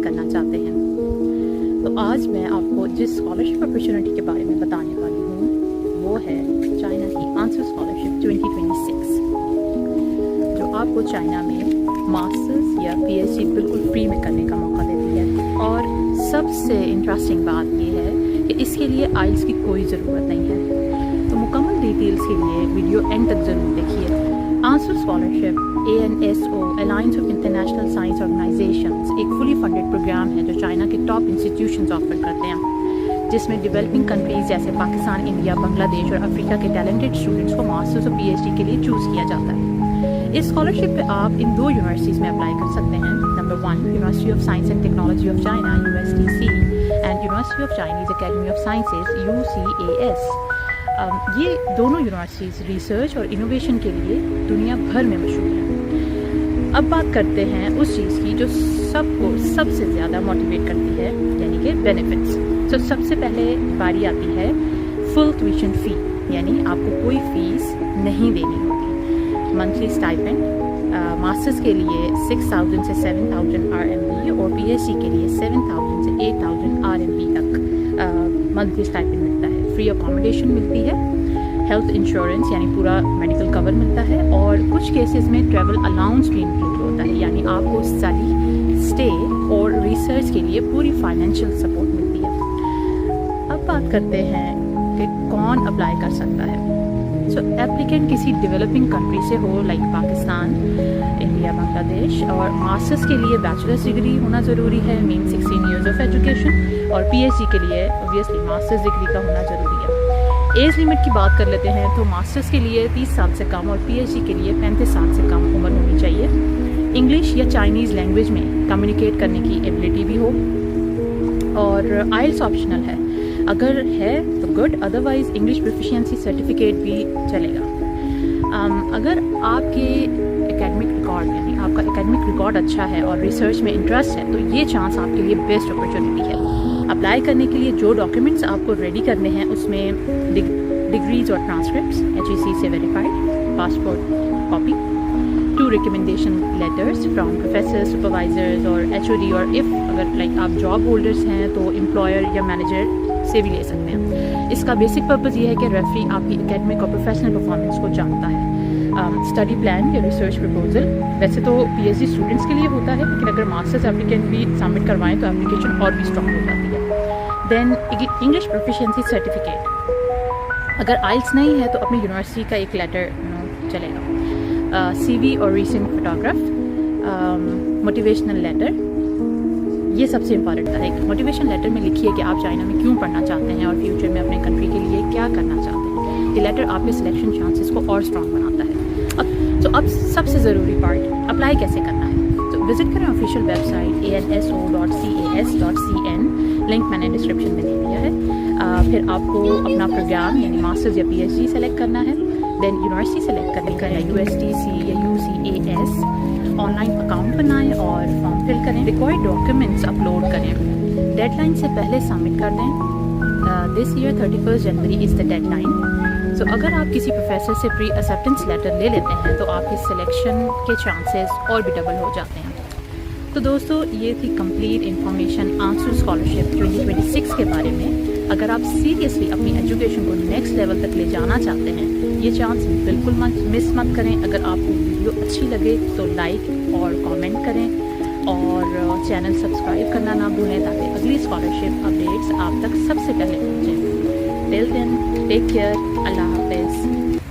करना चाहते हैं। तो आज मैं आपको जिस स्कॉलरशिप अपॉर्चुनिटी के बारे में बताने वाली हूँ वो है चाइना की आंसर स्कॉलरशिप 2026, जो आपको चाइना में मास्टर्स या पीएचडी बिल्कुल फ्री में करने का मौका देती है। और सबसे इंटरेस्टिंग बात ये है कि इसके लिए आइल्स की कोई ज़रूरत नहीं है। तो मुकम्मल डिटेल्स के लिए वीडियो एंड तक ज़रूर देखिए। Answer scholarship ANSO alliance of international science organisations एक फुली फंडेड प्रोग्राम है जो चाइना के टॉप इंस्टीट्यूशंस ऑफर करते हैं, जिसमें डेवलपिंग कंट्रीज़ जैसे पाकिस्तान, इंडिया, बांग्लादेश और अफ्रीका के टैलेंटेड स्टूडेंट्स को मास्टर्स और PhD के लिए चूज़ किया जाता है। इस स्कॉलरशिप पे आप इन 2 यूनिवर्सिटीज़ में अप्लाई कर सकते हैं। Number 1 university of science and technology of China USTC and university of Chinese academy of sciences UCAS। ये दोनों यूनिवर्सिटीज़ रिसर्च और इनोवेशन के लिए दुनिया भर में मशहूर हैं। अब बात करते हैं उस चीज़ की जो सबको सबसे ज़्यादा मोटिवेट करती है, यानी कि बेनिफिट्स। तो सबसे पहले बारी आती है फुल ट्यूशन फ़ी, यानी आपको कोई फ़ीस नहीं देनी होती। मंथली स्टाइपेंड मास्टर्स के लिए 6,000 से 7,000 RMB और PhD के लिए 7,000 से 8,000 RMB तक मंथली स्टाइपेंड मिलता है। फ्री अकोमोडेशन मिलती है, हेल्थ इंश्योरेंस यानी पूरा मेडिकल कवर मिलता है, और कुछ केसेस में ट्रैवल अलाउंस भी इंक्लूड होता है, यानी आपको स्टडी, स्टे और रिसर्च के लिए पूरी फाइनेंशियल सपोर्ट मिलती है। अब बात करते हैं कि कौन अप्लाई कर सकता है। सो एप्लीकेंट किसी डेवलपिंग कंट्री से हो, लाइक पाकिस्तान, इंडिया, बांग्लादेश, और मास्टर्स के लिए बैचलर्स डिग्री होना ज़रूरी है, मीन 16 ईयर्स ऑफ एजुकेशन, और PhD के लिए ऑब्वियसली मास्टर्स डिग्री का होना ज़रूरी है। एज लिमिट की बात कर लेते हैं तो मास्टर्स के लिए 30 साल से कम और PhD के लिए 35 साल से कम उम्र होनी चाहिए। इंग्लिश या चाइनीज़ लैंग्वेज में कम्युनिकेट करने की एबिलिटी भी हो, और आइल्स ऑप्शनल है, अगर है तो good, otherwise English proficiency certificate भी चलेगा। अगर आपके एकेडमिक रिकॉर्ड यानी आपका एकेडमिक रिकॉर्ड अच्छा है और रिसर्च में इंटरेस्ट है तो ये चांस आपके लिए बेस्ट अपॉर्चुनिटी है। अप्लाई करने के लिए जो डॉक्यूमेंट्स आपको रेडी करने हैं उसमें डिग्रीज और ट्रांसक्रिप्ट्स HEC से verified, passport copy, 2 recommendation letters from professor, supervisors और HOD, और इफ़ अगर लाइक आप जॉब होल्डर्स हैं तो एम्प्लॉयर या मैनेजर से भी ले सकते हैं। इसका बेसिक पर्पज़ ये है कि रेफरी आपकी एकेडमिक और प्रोफेशनल परफॉर्मेंस को जानता है। स्टडी प्लान या रिसर्च प्रपोजल वैसे तो PhD स्टूडेंट्स के लिए होता है, लेकिन अगर मास्टर्स एप्लीकेंट भी सबमिट करवाएं तो एप्लीकेशन और भी स्ट्रॉन्ग हो जाती है। देन इंग्लिश प्रोफिशिएंसी सर्टिफिकेट, अगर आइल्स नहीं है तो अपनी यूनिवर्सिटी का एक लेटर चलेगा। CV और रीसेंट फोटोग्राफ, मोटिवेशनल लेटर, ये सबसे इम्पॉर्टेंट है। मोटिवेशन लेटर में लिखिए कि आप चाइना में क्यों पढ़ना चाहते हैं और फ्यूचर में अपने कंट्री के लिए क्या करना चाहते हैं। ये लेटर आपके सिलेक्शन चांसेस को और स्ट्रॉन्ग बनाता है। अब सबसे ज़रूरी पार्ट, अप्लाई कैसे करना है। तो विजिट करें ऑफिशियल वेबसाइट ANSO.cas.cn, लिंक मैंने डिस्क्रिप्शन में दे दिया है। फिर आपको अपना प्रोग्राम यानी मास्टर्स या PhD सेलेक्ट करना है। देन यूनिवर्सिटी सेलेक्ट करने का या USTC या UCAS, ऑनलाइन अकाउंट बनाएं और फॉर्म फिल करें। रिक्वायर्ड डॉक्यूमेंट्स अपलोड करें, डेडलाइन से पहले सबमिट कर दें। This year 31 January is the deadline. So अगर आप किसी प्रोफेसर से प्री एक्सेप्टेंस लेटर ले लेते हैं तो आपके सिलेक्शन के चांसेस और भी डबल हो जाते हैं। तो दोस्तों, ये थी कंप्लीट इन्फॉर्मेशन आंसर स्कॉलरशिप 2026 के बारे में। अगर आप सीरियसली अपनी एजुकेशन को नेक्स्ट लेवल तक ले जाना चाहते हैं, ये चांस बिल्कुल मिस मत करें। अगर आपको वीडियो अच्छी लगे तो लाइक और कमेंट करें, और चैनल सब्सक्राइब करना ना भूलें ताकि अगली स्कॉलरशिप अपडेट्स आप तक सबसे पहले पहुँचें। टिल देन, टेक केयर, अल्लाह हाफिज़।